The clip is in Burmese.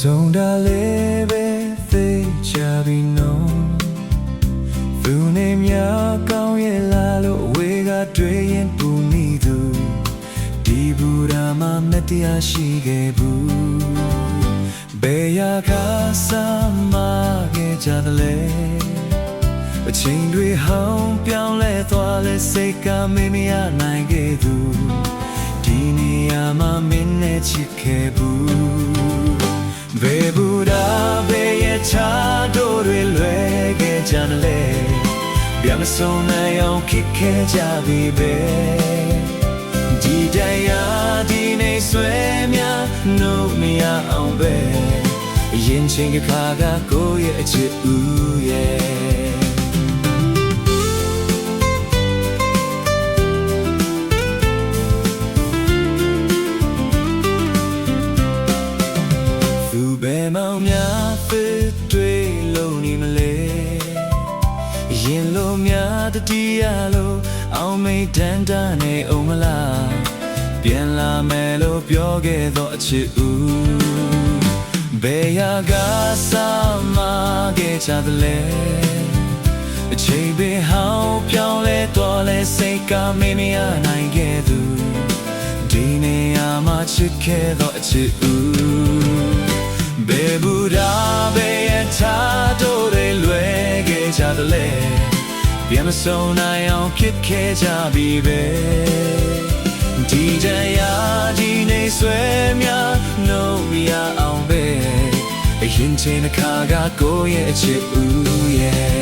ဆုံးတာလေးပဲသိချပြီးနော်သူနေများကောင်းရဲ့လားလို့အဝေးကတွေ့ရင်ပူမိသူဒီဘူရာမှာမတရားရှိခဲ့ဘူးဘယ်ရာကစားမခဲ့ကြတယ်လဲအချိန်တွေဟောင်းပြောင်းလဲသွားလဲစိတ်ကမေ့မရနိုင်ခဲ့သူဒီနေရာမှာမင်းနဲ့ချစ်ခဲ့ဘူးဘယ်ဘူရာဘယ်ရဲ့ချာတို့တွေလွယ်ခဲ့ကြတယ်လဲပြန်မဆုံးနိုင်အောင်ခက်ခဲကြပြီပဲဒီတရားဒီနေဆွဲများနှုတ်မရအောင်ပဲရင်ချင်းကခါကကိုယ့်ရဲ့အချစ်ဦးရဲ့သူပဲမောင်များfitတွေ့လို့နေမလဲရင်လို့များတတိယလို့အောင်မိတ်တန်တန်နေအောင်မလားပြန်လာမယ်လို့ပြောခဲ့တော့အချစ်ဦးဘယ်ရာကစားမခဲ့ကြတယ်လဲအချိန်ပဲဟောင်းပြောင်းလဲတော့လဲစိတ်ကမေ့မရနိုင်ခဲ့သူဒီနေရာမှာချစ်ခဲ့တော့အချစ်ဦးဘယ်ဘူရာဘယ်ရထားတို့တွေလွယ်ခဲ့ကြတယ်လဲပြန်မဆုံးနိုင်အောင်ဖြစ်ခဲ့ကြပြီပဲဒီတရားဒီနေဆွဲများနှုတ်ရအောင်ပဲအရင်ချင်းတစ်ခါကကိုယ့်ရဲ့အချစ်ဦးရဲ့